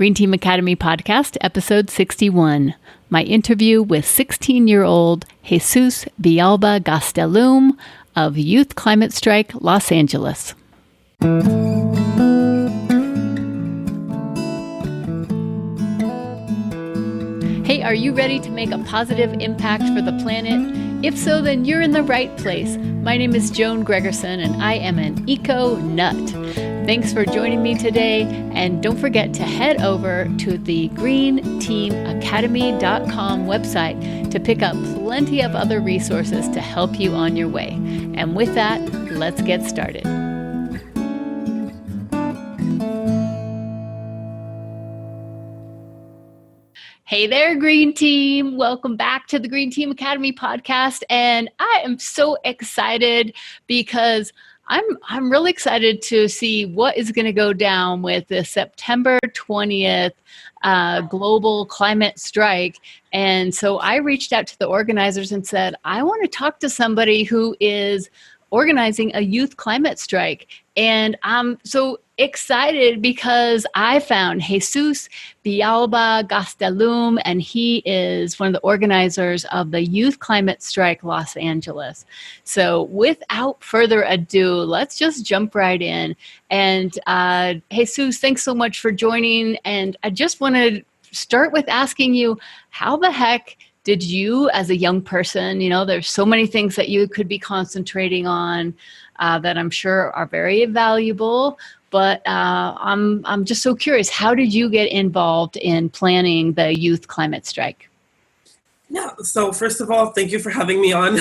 Green Team Academy Podcast, Episode 61. My interview with 16-year-old Jesus Villalba Gastelum of Youth Climate Strike, Los Angeles. Hey, are you ready to make a positive impact for the planet? If so, then you're in the right place. My name is Joan Gregerson, and I am an eco-nut. Thanks for joining me today, and don't forget to head over to the greenteamacademy.com website to pick up plenty of other resources to help you on your way. And with that, let's get started. Hey there, Green Team. Welcome back to the Green Team Academy podcast. And I am so excited because I'm really excited to see what is going to go down with the September 20th global climate strike. And so I reached out to the organizers and said, I want to talk to somebody who is organizing a youth climate strike. And I'm so excited because I found Jesus Villalba Gastelum, and he is one of the organizers of the Youth Climate Strike Los Angeles. So without further ado, let's just jump right in. And Jesus, thanks so much for joining. And I just want to start with asking you, how the heck did you, as a young person, there's so many things that you could be concentrating on that I'm sure are very valuable, but I'm just so curious, how did you get involved in planning the youth climate strike? Yeah, so first of all, thank you for having me on.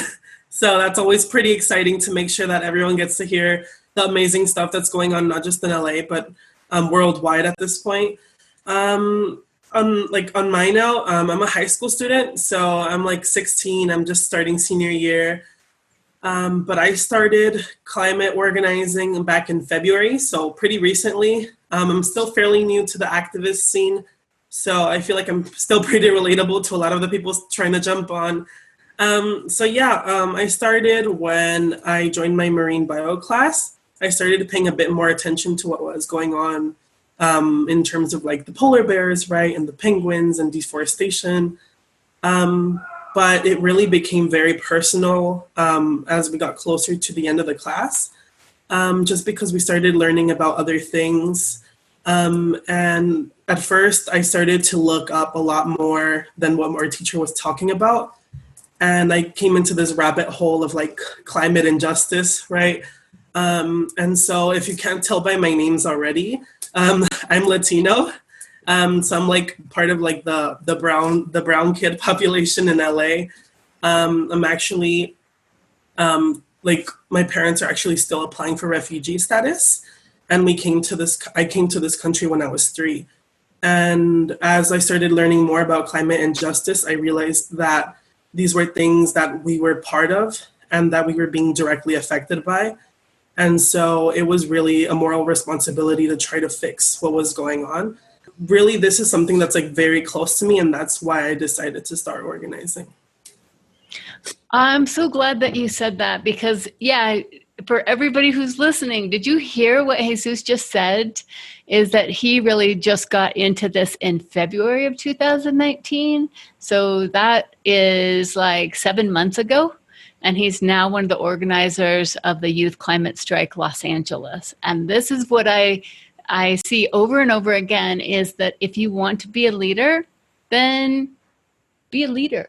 So that's always pretty exciting to make sure that everyone gets to hear the amazing stuff that's going on, not just in LA, but worldwide at this point. On my note, I'm a high school student, so I'm 16. I'm just starting senior year. But I started climate organizing back in February, so pretty recently. I'm still fairly new to the activist scene, so I feel like I'm still pretty relatable to a lot of the people trying to jump on. I started when I joined my marine bio class. I started paying a bit more attention to what was going on in terms of the polar bears, right, and the penguins and deforestation. But it really became very personal as we got closer to the end of the class, just because we started learning about other things. And at first, I started to look up a lot more than what our teacher was talking about. And I came into this rabbit hole of climate injustice, right? And so if you can't tell by my names already, I'm Latino. So I'm part of the brown kid population in LA. I'm actually my parents are actually still applying for refugee status, and I came to this country when I was 3. And as I started learning more about climate injustice, I realized that these were things that we were part of and that we were being directly affected by. And so it was really a moral responsibility to try to fix what was going on. Really, this is something that's very close to me, and that's why I decided to start organizing. I'm so glad that you said that because, for everybody who's listening, did you hear what Jesus just said? Is that he really just got into this in February of 2019. So that is 7 months ago. And he's now one of the organizers of the Youth Climate Strike Los Angeles. And this is what I see over and over again, is that if you want to be a leader, then be a leader.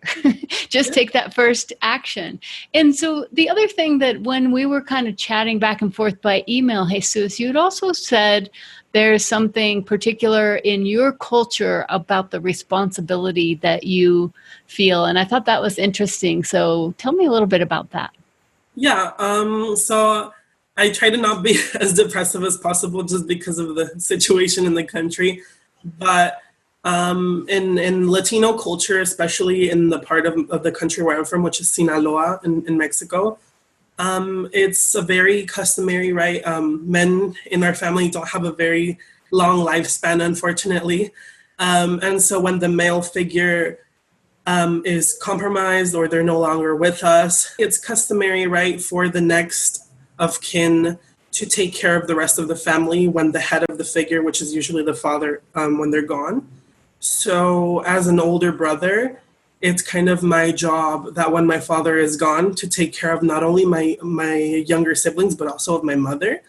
Just take that first action. And so the other thing that when we were kind of chatting back and forth by email, Jesus, you had also said there's something particular in your culture about the responsibility that you feel. And I thought that was interesting. So tell me a little bit about that. Yeah. So I try to not be as depressive as possible just because of the situation in the country. But in Latino culture, especially in the part of the country where I'm from, which is Sinaloa in Mexico, it's a very customary, right? Men in our family don't have a very long lifespan, unfortunately. And so when the male figure is compromised or they're no longer with us, it's customary, right, for the next of kin to take care of the rest of the family when the head of the figure, which is usually the father, when they're gone. So as an older brother, it's kind of my job that when my father is gone to take care of not only my younger siblings, but also of my mother.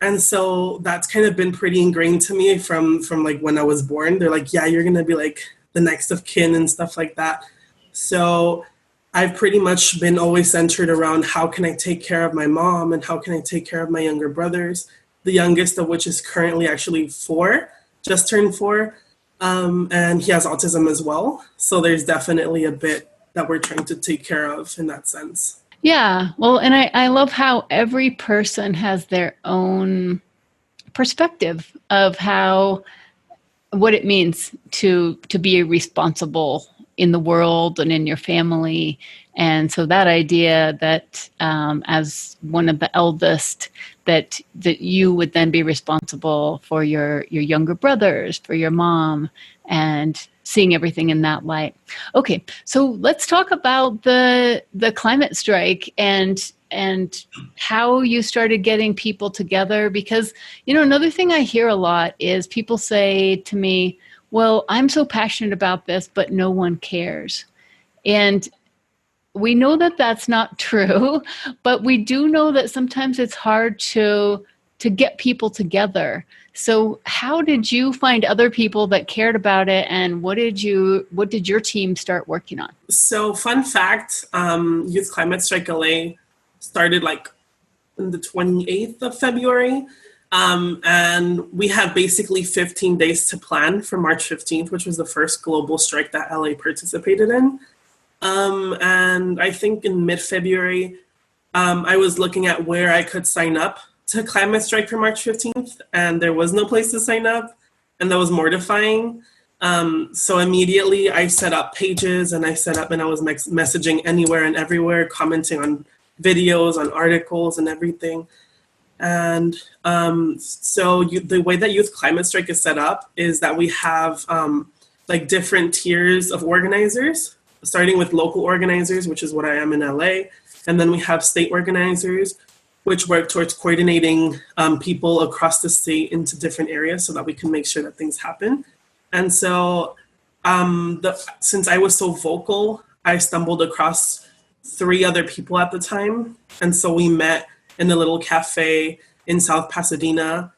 And so that's kind of been pretty ingrained to me from like when I was born. They're like, yeah, you're going to be like the next of kin and stuff like that. So I've pretty much been always centered around how can I take care of my mom and how can I take care of my younger brothers, the youngest of which is currently actually 4, just turned 4. And he has autism as well. So there's definitely a bit that we're trying to take care of in that sense. Yeah. Well, and I love how every person has their own perspective of what it means to be responsible in the world and in your family. And so that idea that as one of the eldest, that you would then be responsible for your younger brothers, for your mom, and seeing everything in that light. Okay, so let's talk about the climate strike and how you started getting people together, because another thing I hear a lot is people say to me, well, I'm so passionate about this, but no one cares. And we know that that's not true, but we do know that sometimes it's hard to get people together. So how did you find other people that cared about it, and what did your team start working on? So fun fact, Youth Climate Strike LA started like on the 28th of February. And we had basically 15 days to plan for March 15th, which was the first global strike that LA participated in. And I think in mid-February, I was looking at where I could sign up to Climate Strike for March 15th, and there was no place to sign up, and that was mortifying. So immediately I set up pages, and I was messaging anywhere and everywhere, commenting on videos, on articles and everything. And so the way that Youth Climate Strike is set up is that we have like different tiers of organizers, starting with local organizers, which is what I am in LA. And then we have state organizers, which work towards coordinating people across the state into different areas so that we can make sure that things happen. And so since I was so vocal, I stumbled across 3 other people at the time. And so we met in a little cafe in South Pasadena.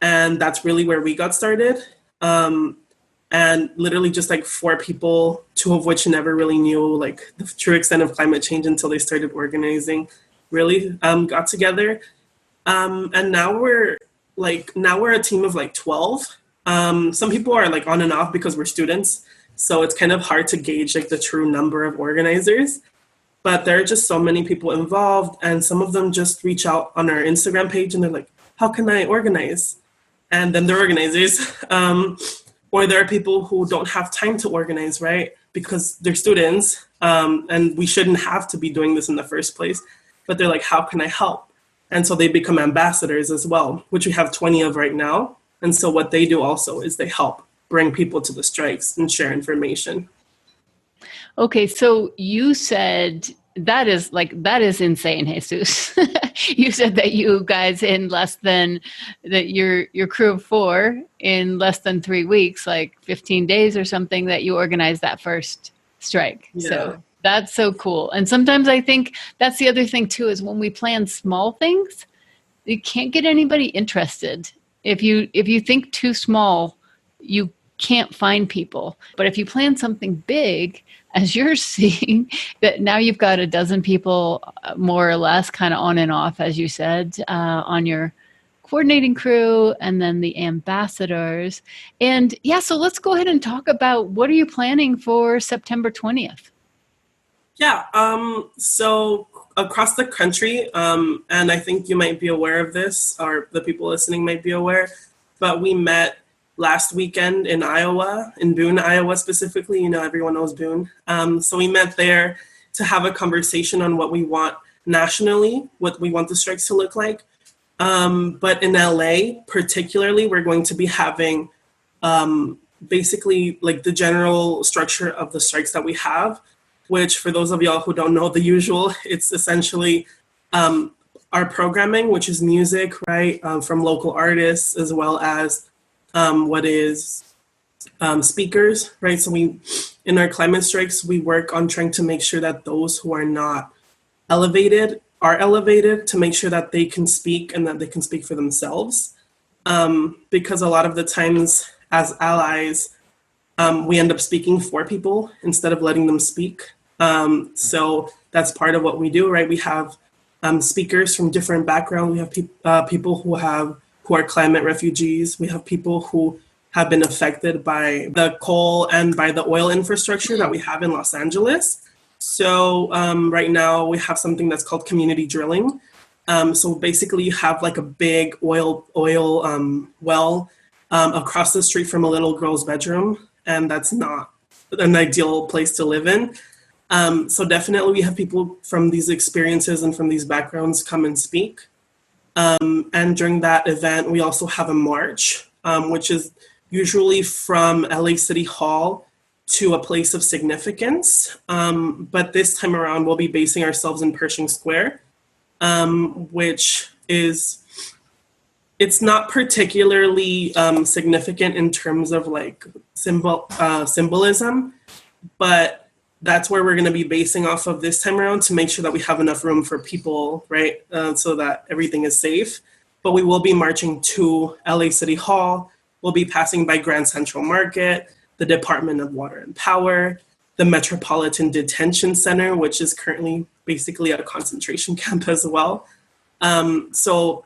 And that's really where we got started. And literally just like 4 people, 2 of which never really knew like the true extent of climate change until they started organizing, really got together. And now we're a team of like 12. Some people are like on and off because we're students. So it's kind of hard to gauge like the true number of organizers. But there are just so many people involved, and some of them just reach out on our Instagram page and they're like, how can I organize? And then they're organizers. Or there are people who don't have time to organize, right? Because they're students, and we shouldn't have to be doing this in the first place. But they're like, how can I help? And so they become ambassadors as well, which we have 20 of right now. And so what they do also is they help bring people to the strikes and share information. Okay, so you said that is insane, Jesus. You said that you guys your crew of 4 in less than 3 weeks, like 15 days or something, that you organized that first strike. Yeah. So that's so cool. And sometimes I think that's the other thing too, is when we plan small things, you can't get anybody interested. If you think too small, you can't find people. But if you plan something big, as you're seeing, that now you've got a dozen people more or less kind of on and off, as you said, on your coordinating crew, and then the ambassadors. And yeah, so let's go ahead and talk about what are you planning for September 20th? Yeah, so across the country, and I think you might be aware of this, or the people listening might be aware, but we met last weekend in Iowa, in Boone, Iowa specifically. Everyone knows Boone. So we met there to have a conversation on what we want nationally, what we want the strikes to look like. But in LA particularly, we're going to be having basically like the general structure of the strikes that we have, which for those of y'all who don't know the usual, it's essentially our programming, which is music, right, from local artists, as well as what is speakers, right? So in our climate strikes, we work on trying to make sure that those who are not elevated are elevated, to make sure that they can speak and that they can speak for themselves. Because a lot of the times as allies, we end up speaking for people instead of letting them speak. So that's part of what we do, right? We have speakers from different backgrounds. We have people who are climate refugees. We have people who have been affected by the coal and by the oil infrastructure that we have in Los Angeles. So right now we have something that's called community drilling. So basically you have like a big oil well across the street from a little girl's bedroom, and that's not an ideal place to live in. So definitely we have people from these experiences and from these backgrounds come and speak. And during that event, we also have a march, which is usually from LA City Hall to a place of significance. But this time around, we'll be basing ourselves in Pershing Square, which is, it's not particularly significant in terms of like symbolism, but that's where we're going to be basing off of this time around to make sure that we have enough room for people, right? So that everything is safe. But we will be marching to LA City Hall. We'll be passing by Grand Central Market, the Department of Water and Power, the Metropolitan Detention Center, which is currently basically at a concentration camp as well. So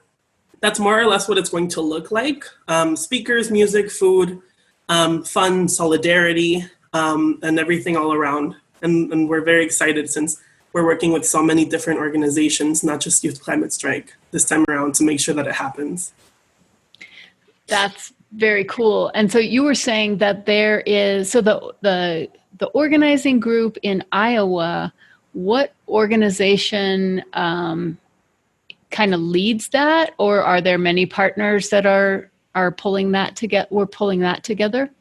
that's more or less what it's going to look like. Speakers, music, food, fun, solidarity, and everything all around. And we're very excited since we're working with so many different organizations, not just Youth Climate Strike, this time around to make sure that it happens. That's very cool. And so you were saying that there is, so the organizing group in Iowa, what organization kind of leads that, or are there many partners that are pulling that together? We're pulling that together.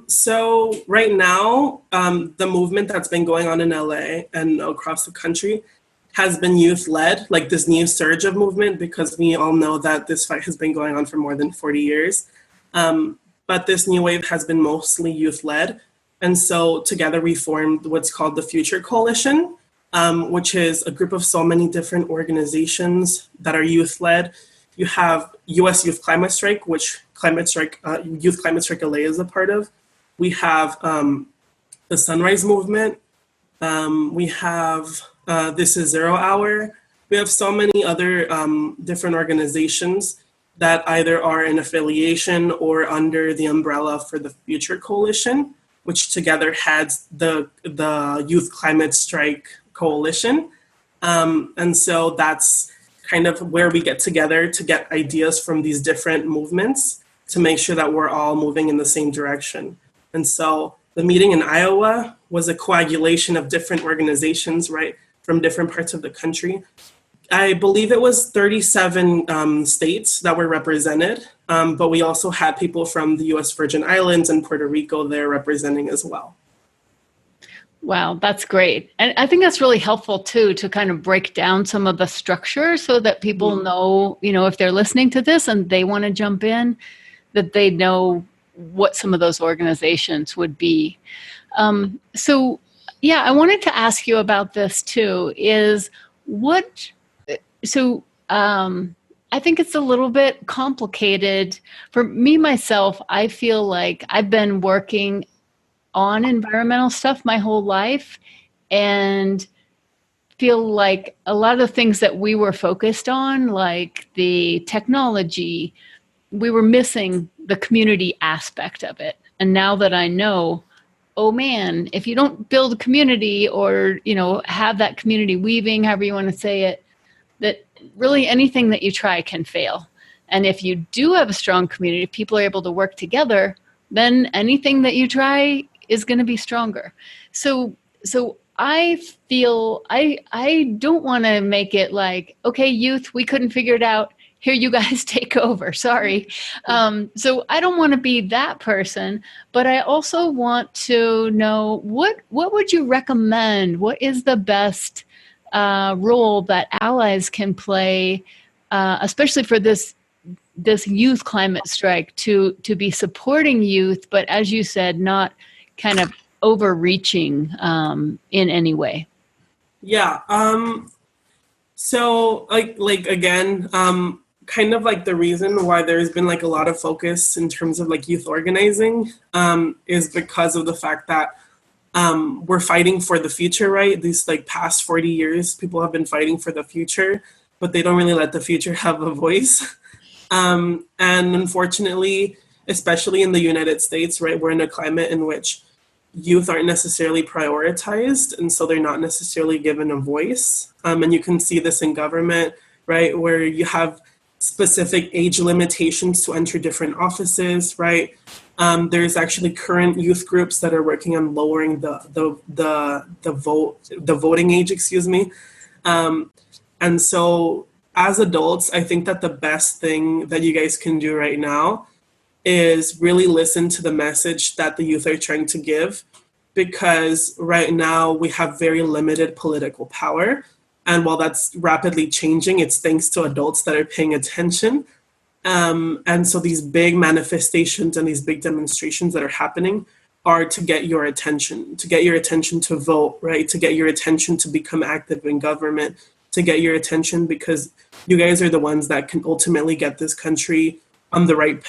So right now, the movement that's been going on in LA and across the country has been youth-led, like this new surge of movement, because we all know that this fight has been going on for more than 40 years. But this new wave has been mostly youth-led. And so together we formed what's called the Future Coalition, which is a group of so many different organizations that are youth-led. You have US Youth Climate Strike, which Youth Climate Strike LA is a part of. We have the Sunrise Movement. We have This Is 0 Hour. We have so many other different organizations that either are in affiliation or under the umbrella for the Future Coalition, which together heads the Youth Climate Strike Coalition. And so that's kind of where we get together to get ideas from these different movements to make sure that we're all moving in the same direction. And so the meeting in Iowa was a coagulation of different organizations, right, from different parts of the country. I believe it was 37 states that were represented, but we also had people from the US Virgin Islands and Puerto Rico there representing as well. Wow, that's great. And I think that's really helpful too, to kind of break down some of the structure so that people know, if they're listening to this and they want to jump in, that they know what some of those organizations would be. So I wanted to ask you about this too, I think it's a little bit complicated. For me, myself, I feel like I've been working on environmental stuff my whole life and feel like a lot of the things that we were focused on, like the technology, we were missing the community aspect of it. And now that I know, oh man, if you don't build a community or, have that community weaving, however you want to say it, that really anything that you try can fail. And if you do have a strong community, if people are able to work together, then anything that you try is going to be stronger. So I feel I don't want to make it like, okay, youth, we couldn't figure it out. Here, you guys take over. Sorry. So I don't want to be that person, but I also want to know what would you recommend? What is the best role that allies can play, especially for this youth climate strike, to be supporting youth, but as you said, not kind of overreaching in any way. Yeah. So like again, kind of like the reason why there's been like a lot of focus in terms of like youth organizing is because of the fact that we're fighting for the future, right? These like past 40 years, people have been fighting for the future, but they don't really let the future have a voice. And unfortunately, especially in the United States, right, we're in a climate in which youth aren't necessarily prioritized, and so they're not necessarily given a voice. And you can see this in government, right, where you have specific age limitations to enter different offices, right? There's actually current youth groups that are working on lowering the voting age, excuse me. And so as adults, I think that the best thing that you guys can do right now is really listen to the message that the youth are trying to give, because right now we have very limited political power. And while that's rapidly changing, it's thanks to adults that are paying attention. And so these big manifestations and these big demonstrations that are happening are to get your attention to vote, right? To get your attention to become active in government, to get your attention, because you guys are the ones that can ultimately get this country on the right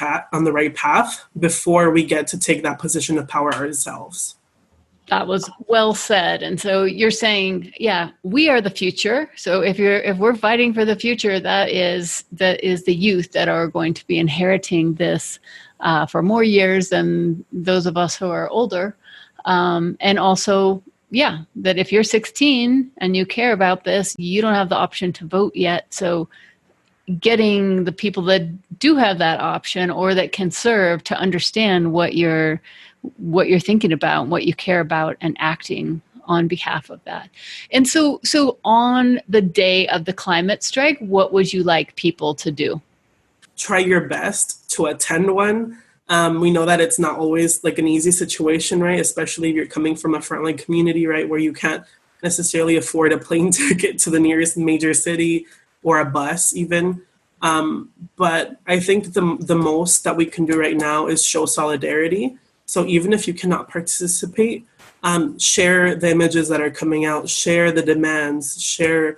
path before we get to take that position of power ourselves. That was well said. And so you're saying, yeah, we are the future. So if we're fighting for the future, that is the youth that are going to be inheriting this for more years than those of us who are older. And also, yeah, that if you're 16 and you care about this, you don't have the option to vote yet. So getting the people that do have that option or that can serve to understand what you're thinking about, what you care about, and acting on behalf of that. And so on the day of the climate strike, what would you like people to do? Try your best to attend one. We know that it's not always like an easy situation, right? Especially if you're coming from a frontline community, right, where you can't necessarily afford a plane ticket to the nearest major city or a bus even. But I think the most that we can do right now is show solidarity. So even if you cannot participate, share the images that are coming out, share the demands, share.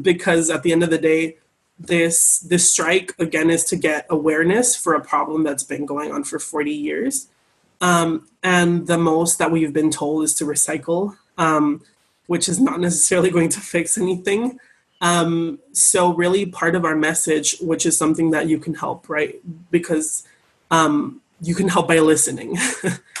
Because at the end of the day, this strike, again, is to get awareness for a problem that's been going on for 40 years. And the most that we've been told is to recycle, which is not necessarily going to fix anything. So really part of our message, which is something that you can help, right? Because you can help by listening,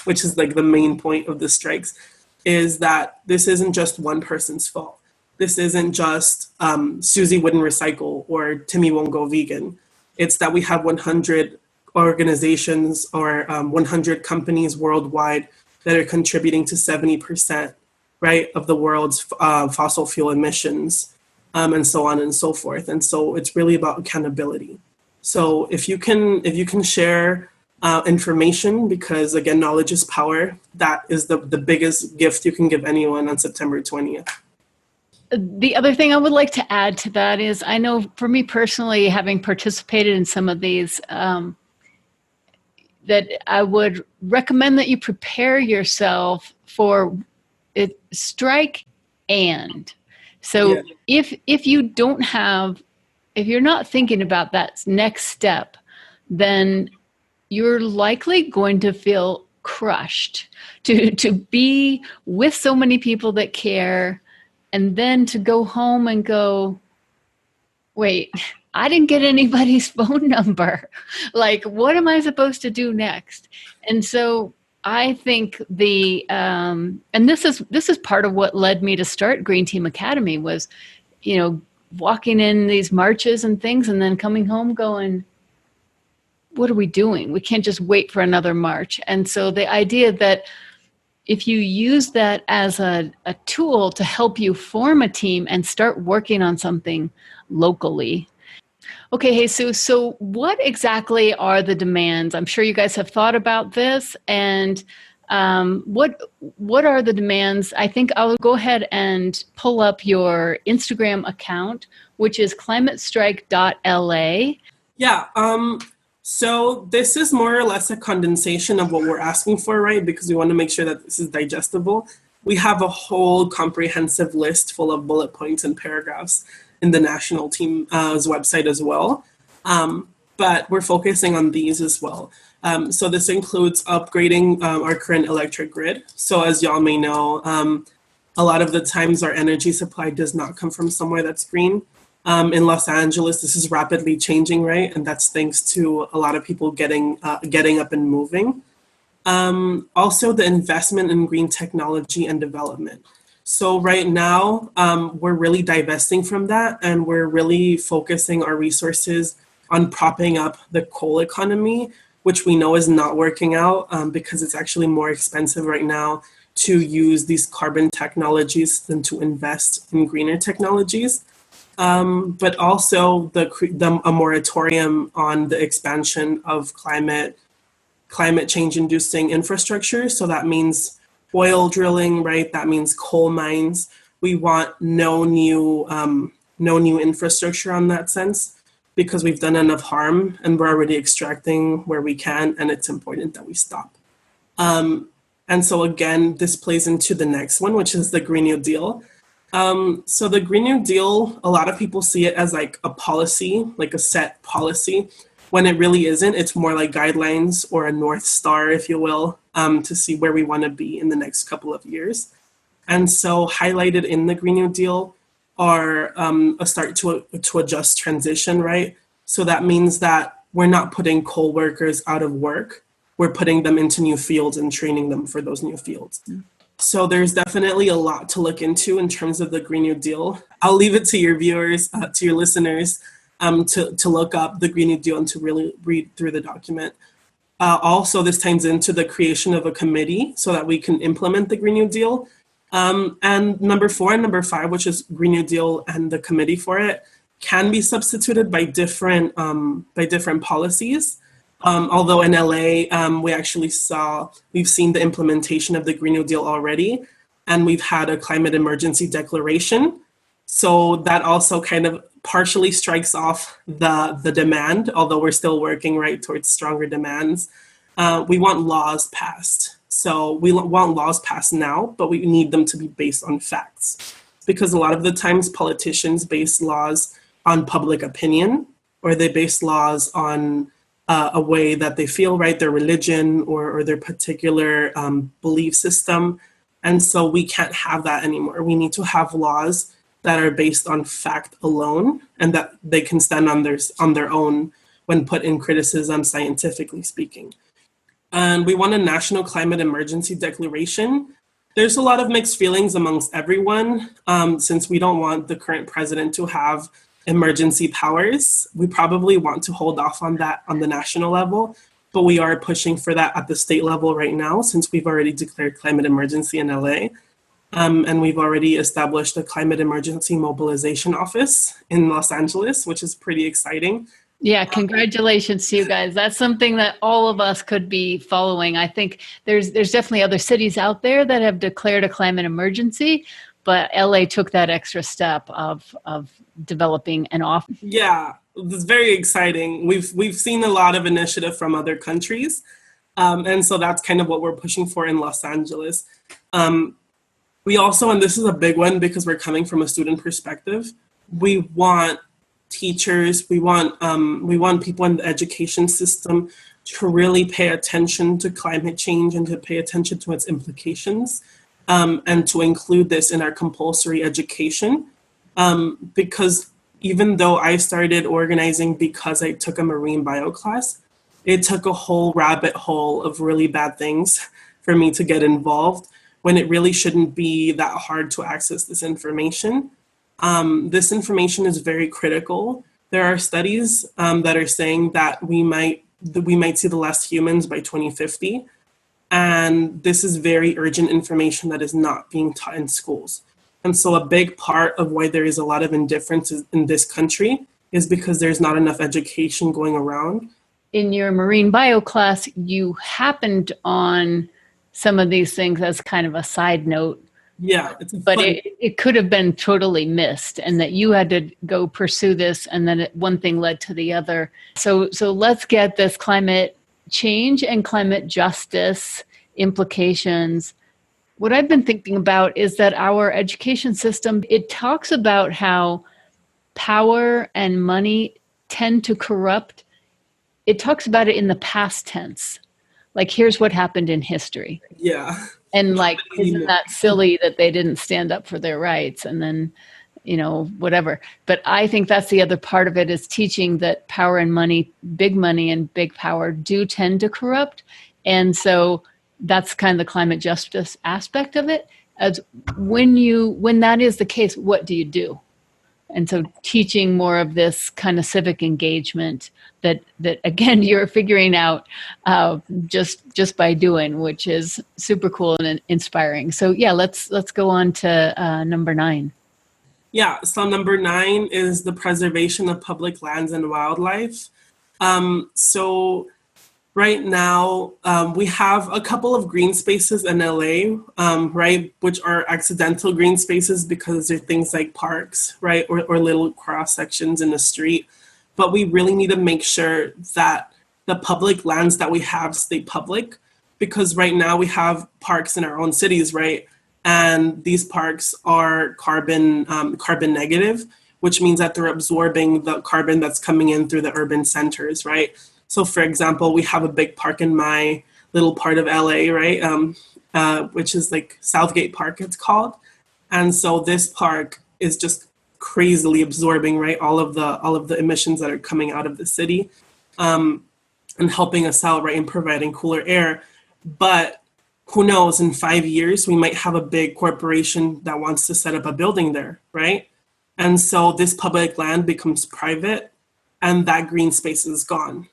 which is like the main point of the strikes, is that this isn't just one person's fault. This isn't just Susie wouldn't recycle or Timmy won't go vegan. It's that we have 100 organizations or 100 companies worldwide that are contributing to 70%, right, of the world's fossil fuel emissions, and so on and so forth. And so it's really about accountability. So if you can share information, because again, knowledge is power, that is the biggest gift you can give anyone on September 20th. The other thing I would like to add to that is, I know for me personally, having participated in some of these, that I would recommend that you prepare yourself for it, strike and. So yeah. If you don't have, if you're not thinking about that next step, then you're likely going to feel crushed to be with so many people that care, and then to go home and go, wait, I didn't get anybody's phone number. Like, what am I supposed to do next? And so I think and this is part of what led me to start Green Team Academy was, walking in these marches and things and then coming home going, what are we doing? We can't just wait for another march. And so the idea that if you use that as a tool to help you form a team and start working on something locally. Okay, Jesus, so what exactly are the demands? I'm sure you guys have thought about this, and What are the demands? I think I'll go ahead and pull up your Instagram account, which is climatestrike.la. Yeah. So this is more or less a condensation of what we're asking for, right? Because we want to make sure that this is digestible. We have a whole comprehensive list full of bullet points and paragraphs in the national team's website as well. But we're focusing on these as well. So this includes upgrading our current electric grid. So as y'all may know, a lot of the times our energy supply does not come from somewhere that's green. In Los Angeles, this is rapidly changing, right? And that's thanks to a lot of people getting up and moving. Also, the investment in green technology and development. So right now, we're really divesting from that, and we're really focusing our resources on propping up the coal economy, which we know is not working out because it's actually more expensive right now to use these carbon technologies than to invest in greener technologies. But also a moratorium on the expansion of climate change inducing infrastructure. So that means oil drilling, right? That means coal mines. We want no new infrastructure on that sense, because we've done enough harm and we're already extracting where we can, and it's important that we stop. And so again, this plays into the next one, which is the Green New Deal. So the Green New Deal, a lot of people see it as like a policy, like a set policy, when it really isn't. It's more like guidelines or a North Star, if you will, to see where we want to be in the next couple of years. And so highlighted in the Green New Deal are a start to a just transition, right? So that means that we're not putting coal workers out of work. We're putting them into new fields and training them for those new fields. So there's definitely a lot to look into in terms of the Green New Deal. I'll leave it to your viewers, to your listeners, to look up the Green New Deal and to really read through the document. Also, this ties into the creation of a committee so that we can implement the Green New Deal. And number 4 and number 5, which is Green New Deal and the committee for it, can be substituted by different policies. Although in LA, we've seen the implementation of the Green New Deal already, and we've had a climate emergency declaration. So that also kind of partially strikes off the demand, although we're still working right towards stronger demands. We want laws passed. So we want laws passed now, but we need them to be based on facts. Because a lot of the times politicians base laws on public opinion, or they base laws on a way that they feel, right, their religion or their particular belief system. And so we can't have that anymore. We need to have laws that are based on fact alone, and that they can stand on their own when put in criticism, scientifically speaking. And we want a national climate emergency declaration. There's a lot of mixed feelings amongst everyone, since we don't want the current president to have emergency powers. We probably want to hold off on that on the national level, but we are pushing for that at the state level right now, since we've already declared climate emergency in LA. And we've already established a climate emergency mobilization office in Los Angeles, which is pretty exciting. Yeah, congratulations to you guys. That's something that all of us could be following. I think there's definitely other cities out there that have declared a climate emergency, but LA took that extra step of developing an office. Yeah, it's very exciting. We've seen a lot of initiative from other countries, and so that's kind of what we're pushing for in Los Angeles. We also, and this is a big one because we're coming from a student perspective, we want teachers, we want people in the education system to really pay attention to climate change and to pay attention to its implications, and to include this in our compulsory education. Because even though I started organizing because I took a marine bio class, it took a whole rabbit hole of really bad things for me to get involved, when it really shouldn't be that hard to access this information. This information is very critical. There are studies that are saying that we might see the last humans by 2050. And this is very urgent information that is not being taught in schools. And so a big part of why there is a lot of indifference in this country is because there's not enough education going around. In your marine bio class, you happened on some of these things as kind of a side note. Yeah, it's but it could have been totally missed, and that you had to go pursue this, and then one thing led to the other. So let's get this climate change and climate justice implications. What I've been thinking about is that our education system, it talks about how power and money tend to corrupt. It talks about it in the past tense. Like, here's what happened in history. Yeah. And like, isn't that silly that they didn't stand up for their rights? And then, whatever. But I think that's the other part of it, is teaching that power and money and big power do tend to corrupt. And so that's kind of the climate justice aspect of it. As when that is the case, what do you do? And so teaching more of this kind of civic engagement that again, you're figuring out just by doing, which is super cool and inspiring. So yeah, let's go on to number 9. Yeah, so number 9 is the preservation of public lands and wildlife. So right now, we have a couple of green spaces in LA, right, which are accidental green spaces because they're things like parks, right, or little cross sections in the street. But we really need to make sure that the public lands that we have stay public, because right now we have parks in our own cities, right, and these parks are carbon negative, which means that they're absorbing the carbon that's coming in through the urban centers, right? So, for example, we have a big park in my little part of LA, right, which is like Southgate Park, it's called. And so this park is just crazily absorbing, right, all of the emissions that are coming out of the city, and helping us out, right, and providing cooler air. But who knows, in 5 years, we might have a big corporation that wants to set up a building there, right? And so this public land becomes private, and that green space is gone.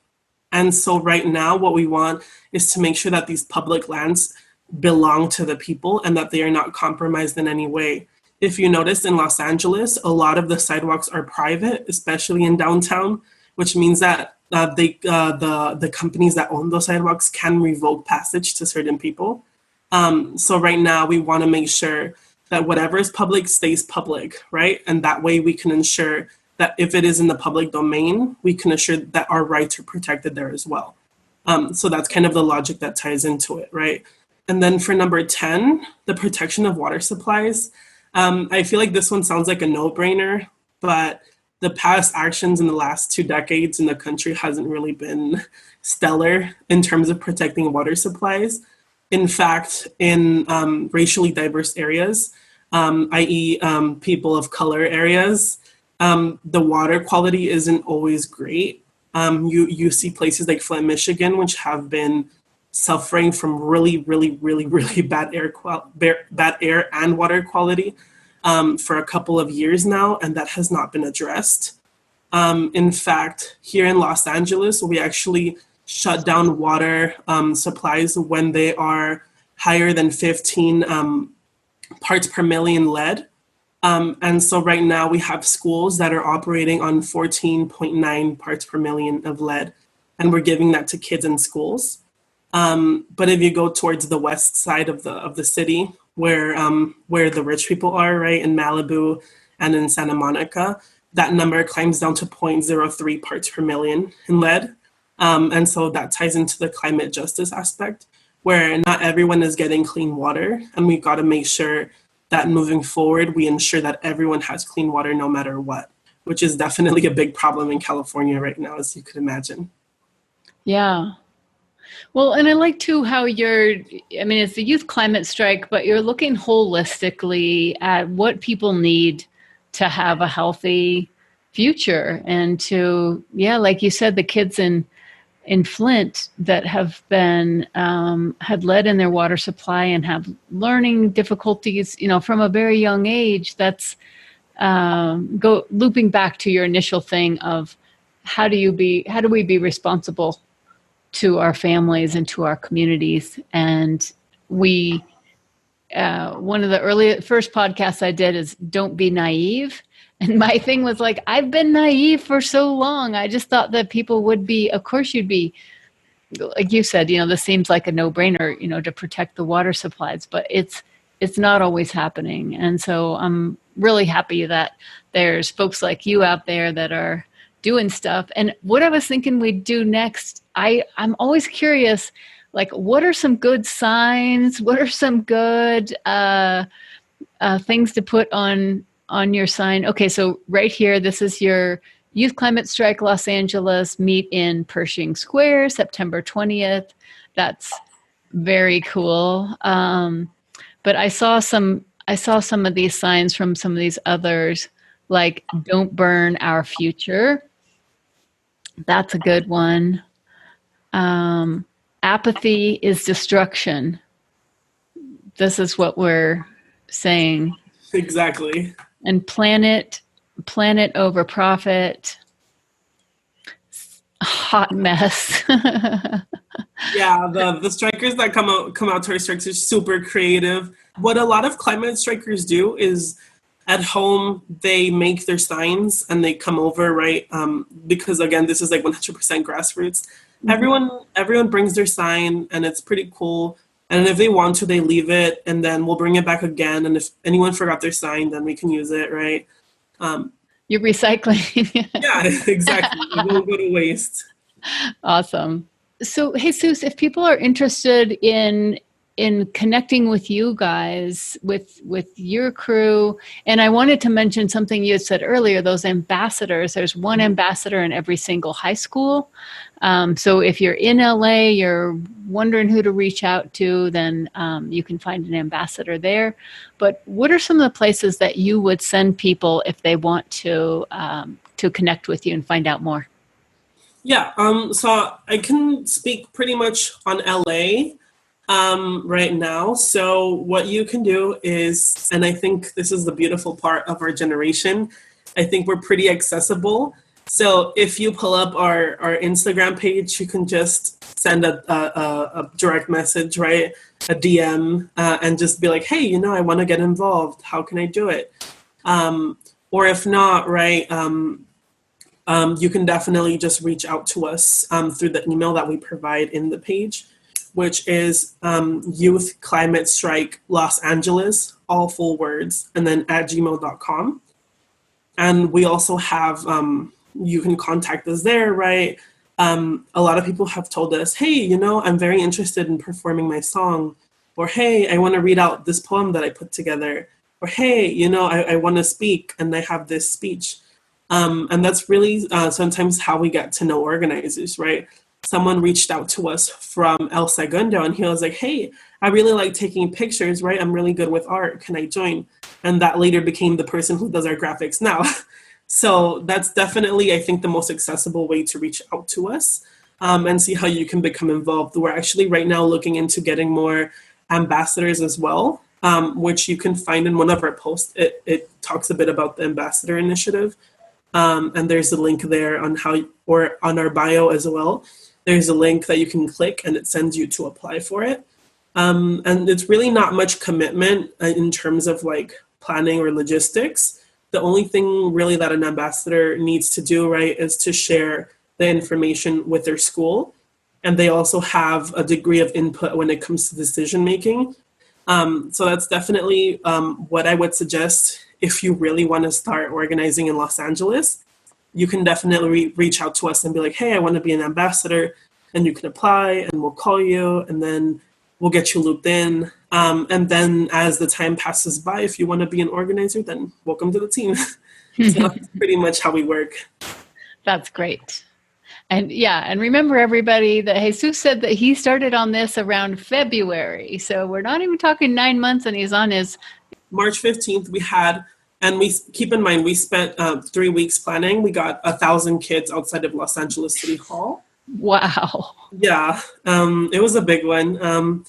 And so right now, what we want is to make sure that these public lands belong to the people and that they are not compromised in any way. If you notice, in Los Angeles, a lot of the sidewalks are private, especially in downtown, which means that the companies that own those sidewalks can revoke passage to certain people. So right now, we want to make sure that whatever is public stays public, right? And that way we can ensure that if it is in the public domain, we can assure that our rights are protected there as well. So that's kind of the logic that ties into it, right? And then for number 10, the protection of water supplies. I feel like this one sounds like a no-brainer, but the past actions in the last 2 decades in the country hasn't really been stellar in terms of protecting water supplies. In fact, in racially diverse areas, i.e. People of color areas, the water quality isn't always great. You see places like Flint, Michigan, which have been suffering from really, really, really, really bad air and water quality for a couple of years now, and that has not been addressed. In fact, here in Los Angeles, we actually shut down water supplies when they are higher than 15 parts per million lead. And so right now we have schools that are operating on 14.9 parts per million of lead, and we're giving that to kids in schools. But if you go towards the west side of the city, where the rich people are, right, in Malibu and in Santa Monica, that number climbs down to 0.03 parts per million in lead. And so that ties into the climate justice aspect, where not everyone is getting clean water, and we've got to make sure that moving forward, we ensure that everyone has clean water no matter what, which is definitely a big problem in California right now, as you could imagine. Yeah. Well, and I like too how it's the youth climate strike, but you're looking holistically at what people need to have a healthy future, and to, like you said, the kids in Flint that have been had lead in their water supply and have learning difficulties, from a very young age. That's looping back to your initial thing of how do we be responsible to our families and to our communities. And we one of the first podcasts I did is don't be naive. And my thing was like, I've been naive for so long. I just thought that people would be, of course you'd be like you said, this seems like a no-brainer, to protect the water supplies, but it's not always happening. And so I'm really happy that there's folks like you out there that are doing stuff. And what I was thinking we'd do next, I'm always curious, like, what are some good signs? What are some good things to put on your sign? Okay, so right here, this is your Youth Climate Strike Los Angeles, meet in Pershing Square, September 20th. That's very cool. But I saw some of these signs from some of these others, like "Don't burn our future." That's a good one. Apathy is destruction. This is what we're saying. Exactly. And planet over profit. Hot mess. Yeah, the strikers that come out to our strikes are super creative. What a lot of climate strikers do is at home they make their signs and they come over, right? Because again, this is like 100% grassroots. Mm-hmm. Everyone brings their sign and it's pretty cool. And if they want to, they leave it and then we'll bring it back again. And if anyone forgot their sign, then we can use it, right? You're recycling. Yeah, exactly. It won't go to waste. Awesome. So, Jesus, if people are interested in connecting with you guys, with your crew, and I wanted to mention something you had said earlier, those ambassadors, there's one ambassador in every single high school. So if you're in LA, you're wondering who to reach out to, then you can find an ambassador there. But what are some of the places that you would send people if they want to connect with you and find out more? Yeah, so I can speak pretty much on LA right now. So what you can do is, and I think this is the beautiful part of our generation, I think we're pretty accessible. So if you pull up our Instagram page, you can just send a direct message, right? A DM, and just be like, hey, I want to get involved. How can I do it? Or if not, right, you can definitely just reach out to us through the email that we provide in the page, which is Youth Climate Strike Los Angeles, all full words, and then @gmail.com. And we also have, you can contact us there, right? A lot of people have told us, hey, I'm very interested in performing my song. Or, hey, I want to read out this poem that I put together. Or, hey, I want to speak and I have this speech. And that's really sometimes how we get to know organizers, right? Someone reached out to us from El Segundo and he was like, hey, I really like taking pictures, right? I'm really good with art. Can I join? And that later became the person who does our graphics now. So that's definitely, I think, the most accessible way to reach out to us and see how you can become involved. We're actually right now looking into getting more ambassadors as well, which you can find in one of our posts. It talks a bit about the ambassador initiative. And there's a link there on or on our bio as well. There's a link that you can click and it sends you to apply for it. And it's really not much commitment in terms of like planning or logistics. The only thing really that an ambassador needs to do, right, is to share the information with their school. And they also have a degree of input when it comes to decision making. So that's definitely what I would suggest. If you really want to start organizing in Los Angeles, you can definitely reach out to us and be like, hey, I want to be an ambassador, and you can apply and we'll call you and then we'll get you looped in. And then as the time passes by, if you want to be an organizer, then welcome to the team. So that's pretty much how we work. That's great. And yeah, and remember everybody that Jesus said that he started on this around February. So we're not even talking 9 months and he's on his March 15th, we keep in mind, we spent 3 weeks planning. We got 1,000 kids outside of Los Angeles City Hall. Wow. Yeah, it was a big one.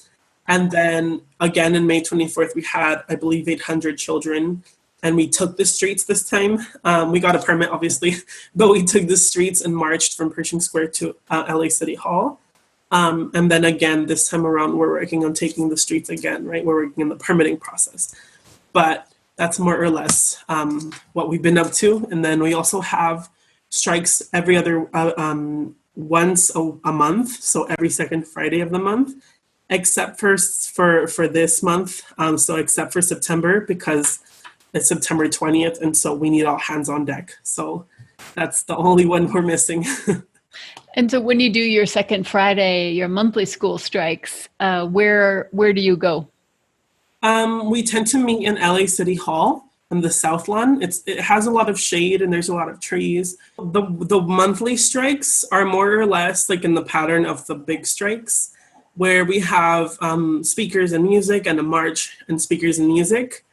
And then again, in May 24th, we had, I believe, 800 children. And we took the streets this time. We got a permit, obviously, but we took the streets and marched from Pershing Square to LA City Hall. And then again, this time around, we're working on taking the streets again, right? We're working on the permitting process. But that's more or less what we've been up to. And then we also have strikes every other once a month, so every second Friday of the month, except for this month. So except for September, because it's September 20th, and so we need all hands on deck. So that's the only one we're missing. And so when you do your second Friday, your monthly school strikes, where do you go? We tend to meet in LA City Hall in the South Lawn. It has a lot of shade and there's a lot of trees. The monthly strikes are more or less like in the pattern of the big strikes, where we have speakers and music and a march and speakers and music,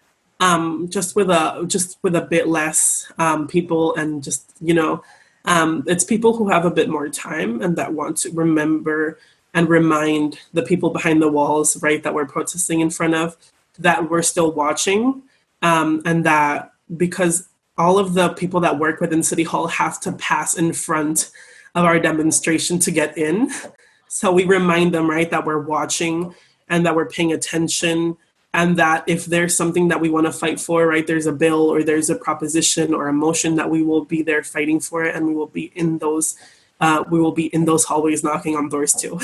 just with a bit less people, and just it's people who have a bit more time and that want to remember and remind the people behind the walls, right, that we're protesting in front of, that we're still watching, and that because all of the people that work within City Hall have to pass in front of our demonstration to get in. So we remind them, right, that we're watching and that we're paying attention, and that if there's something that we want to fight for, right, there's a bill or there's a proposition or a motion, that we will be there fighting for it, and we will be in those hallways knocking on doors too.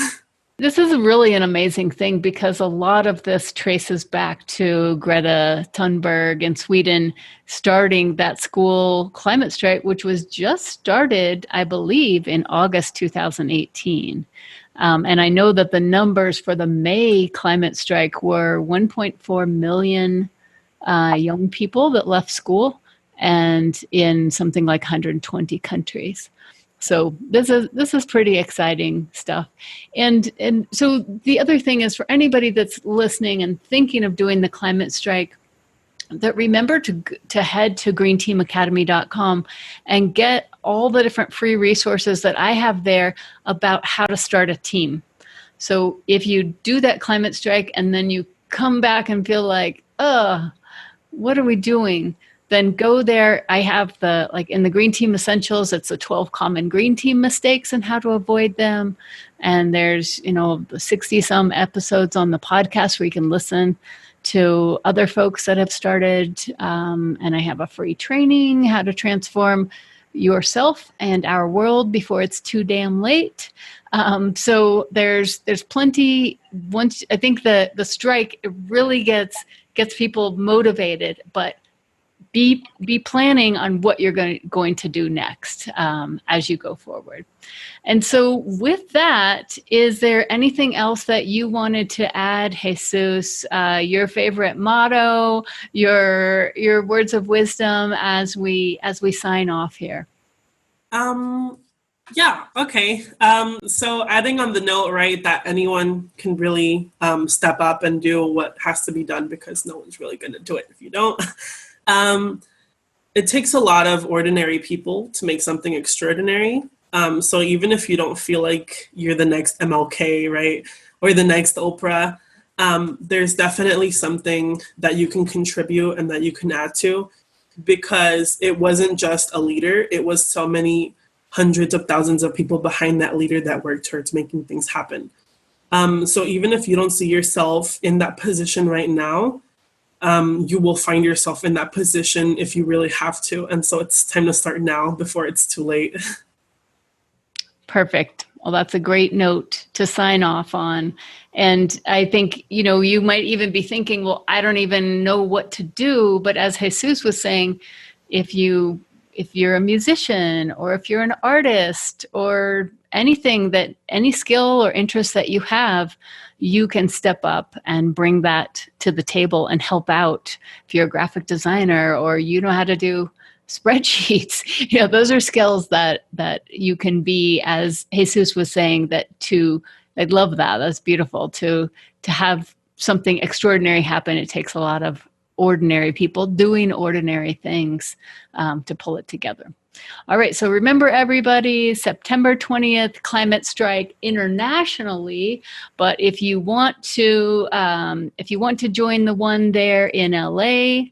This is really an amazing thing, because a lot of this traces back to Greta Thunberg in Sweden starting that school climate strike, which was just started, I believe, in August 2018. And I know that the numbers for the May climate strike were 1.4 million young people that left school, and in something like 120 countries. So this is pretty exciting stuff. And so the other thing is, for anybody that's listening and thinking of doing the climate strike, that remember to head to greenteamacademy.com and get all the different free resources that I have there about how to start a team. So if you do that climate strike and then you come back and feel like, what are we doing? Then go there. I have in the Green Team Essentials, it's the 12 common Green Team mistakes and how to avoid them. And there's, the 60 some episodes on the podcast where you can listen to other folks that have started. And I have a free training, how to transform yourself and our world before it's too damn late. So there's plenty. Once I think the strike, it really gets people motivated, but be planning on what you're going to do next as you go forward. And so with that, is there anything else that you wanted to add, Jesus? Your favorite motto, your words of wisdom as we sign off here? Yeah, okay. So adding on the note, right, that anyone can really step up and do what has to be done, because no one's really going to do it if you don't. It takes a lot of ordinary people to make something extraordinary. So even if you don't feel like you're the next MLK, right, or the next Oprah, there's definitely something that you can contribute and that you can add to, because it wasn't just a leader. It was so many hundreds of thousands of people behind that leader that worked towards making things happen. So even if you don't see yourself in that position right now, you will find yourself in that position if you really have to. And so it's time to start now before it's too late. Perfect. Well, that's a great note to sign off on. And I think, you might even be thinking, well, I don't even know what to do. But as Jesus was saying, if you're a musician, or if you're an artist, or any skill or interest that you have, you can step up and bring that to the table and help out. If you're a graphic designer, or you know how to do spreadsheets, those are skills that you can be, as Jesus was saying, I love that. That's beautiful. To have something extraordinary happen, it takes a lot of ordinary people doing ordinary things to pull it together. All right. So remember, everybody, September 20th, climate strike internationally. But if you want to join the one there in LA,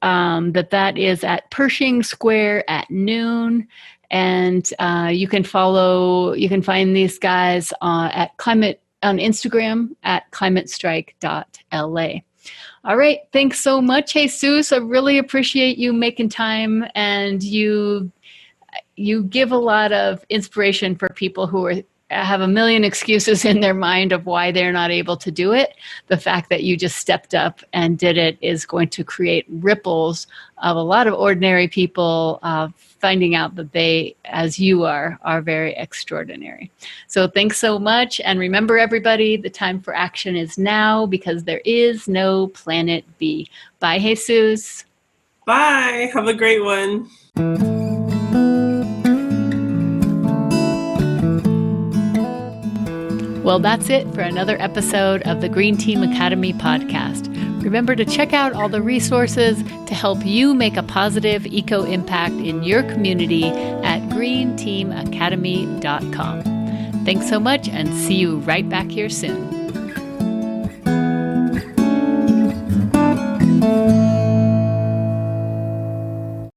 that is at Pershing Square at noon. And you can find these guys at climate on Instagram at climatestrike.la. All right. Thanks so much, Jesus. I really appreciate you making time, and you give a lot of inspiration for people who have a million excuses in their mind of why they're not able to do it. The fact that you just stepped up and did it is going to create ripples of a lot of ordinary people finding out that they, as you are very extraordinary. So thanks so much. And remember, everybody, the time for action is now, because there is no planet B. Bye, Jesus. Bye. Have a great one. Well, that's it for another episode of the Green Team Academy podcast. Remember to check out all the resources to help you make a positive eco impact in your community at greenteamacademy.com. Thanks so much, and see you right back here soon.